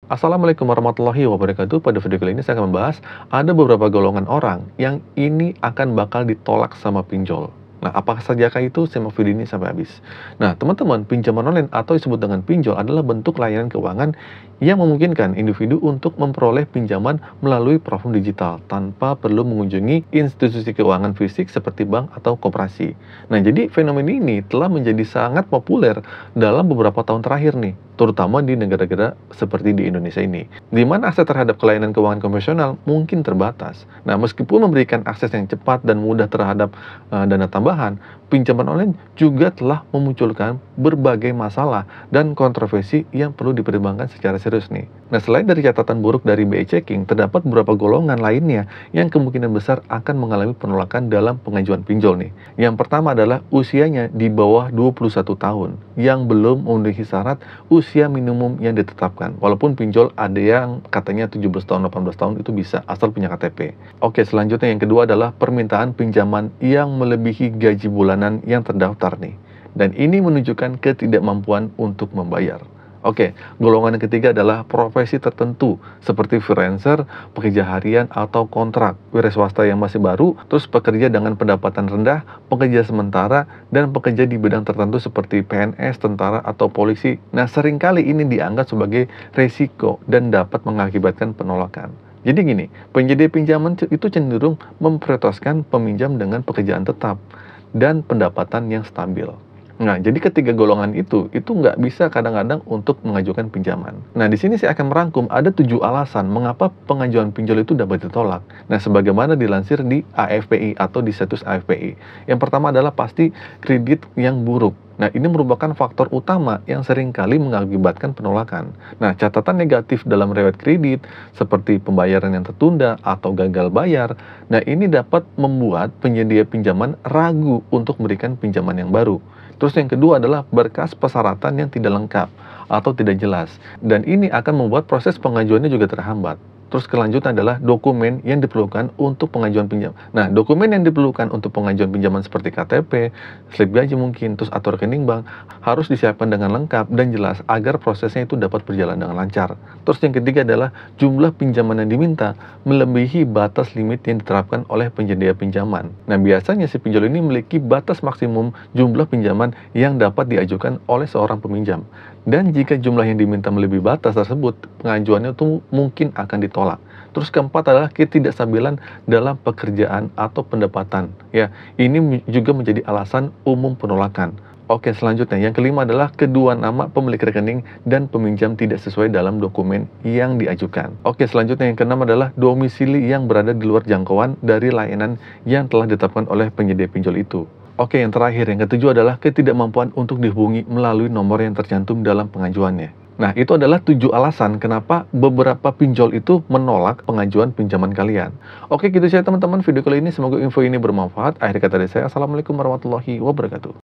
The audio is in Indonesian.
Assalamualaikum warahmatullahi wabarakatuh. Pada video kali ini saya akan membahas ada beberapa golongan orang yang ini akan bakal ditolak sama pinjol. Nah, apakah sajakah itu? Simak video ini sampai habis. Nah, teman-teman, pinjaman online atau disebut dengan pinjol adalah bentuk layanan keuangan yang memungkinkan individu untuk memperoleh pinjaman melalui platform digital tanpa perlu mengunjungi institusi keuangan fisik seperti bank atau koperasi. Nah, jadi fenomena ini telah menjadi sangat populer dalam beberapa tahun terakhir nih, terutama di negara-negara seperti di Indonesia ini, di mana akses terhadap layanan keuangan konvensional mungkin terbatas. Nah, meskipun memberikan akses yang cepat dan mudah terhadap dana tambahan, pinjaman online juga telah memunculkan berbagai masalah dan kontroversi yang perlu dipertimbangkan secara serius nih. Nah, selain dari catatan buruk dari BI Checking, terdapat beberapa golongan lainnya yang kemungkinan besar akan mengalami penolakan dalam pengajuan pinjol nih. Yang pertama adalah usianya di bawah 21 tahun, yang belum memenuhi syarat usia minimum yang ditetapkan. Walaupun pinjol ada yang katanya 17 tahun, 18 tahun itu bisa, asal punya KTP. Oke, selanjutnya yang kedua adalah permintaan pinjaman yang melebihi gaji bulanan yang terdaftar nih. Dan ini menunjukkan ketidakmampuan untuk membayar. Oke, golongan yang ketiga adalah profesi tertentu seperti freelancer, pekerja harian atau kontrak, wira swasta yang masih baru, terus pekerja dengan pendapatan rendah, pekerja sementara, dan pekerja di bidang tertentu seperti PNS, tentara, atau polisi. Nah, seringkali ini dianggap sebagai resiko dan dapat mengakibatkan penolakan. Jadi gini, penyedia pinjaman itu cenderung memprioritaskan peminjam dengan pekerjaan tetap dan pendapatan yang stabil. Nah, jadi ketiga golongan itu nggak bisa kadang-kadang untuk mengajukan pinjaman. Nah, di sini saya akan merangkum ada 7 alasan mengapa pengajuan pinjol itu dapat ditolak. Nah, sebagaimana dilansir di AFPI atau di situs AFPI. Yang pertama adalah pasti kredit yang buruk. Nah, ini merupakan faktor utama yang seringkali mengakibatkan penolakan. Nah, catatan negatif dalam riwayat kredit seperti pembayaran yang tertunda atau gagal bayar, nah ini dapat membuat penyedia pinjaman ragu untuk memberikan pinjaman yang baru. Terus yang kedua adalah berkas persyaratan yang tidak lengkap atau tidak jelas. Dan ini akan membuat proses pengajuannya juga terhambat. Terus kelanjutan adalah dokumen yang diperlukan untuk pengajuan pinjam. Nah, dokumen yang diperlukan untuk pengajuan pinjaman seperti KTP, slip gaji mungkin, terus atau rekening bank harus disiapkan dengan lengkap dan jelas agar prosesnya itu dapat berjalan dengan lancar. Terus yang ketiga adalah jumlah pinjaman yang diminta melebihi batas limit yang diterapkan oleh penyedia pinjaman. Nah, biasanya si pinjol ini memiliki batas maksimum jumlah pinjaman yang dapat diajukan oleh seorang peminjam. Dan jika jumlah yang diminta melebihi batas tersebut, pengajuannya itu mungkin akan ditolak. Terus keempat adalah ketidakstabilan dalam pekerjaan atau pendapatan. Ya, ini juga menjadi alasan umum penolakan. Oke, selanjutnya yang kelima adalah kedua nama pemilik rekening dan peminjam tidak sesuai dalam dokumen yang diajukan. Oke, selanjutnya yang keenam adalah domisili yang berada di luar jangkauan dari layanan yang telah ditetapkan oleh penyedia pinjol itu. Oke, yang terakhir, yang ketujuh adalah ketidakmampuan untuk dihubungi melalui nomor yang tercantum dalam pengajuannya. Nah, itu adalah 7 alasan kenapa beberapa pinjol itu menolak pengajuan pinjaman kalian. Oke, gitu saja teman-teman video kali ini. Semoga info ini bermanfaat. Akhir kata dari saya, Assalamualaikum warahmatullahi wabarakatuh.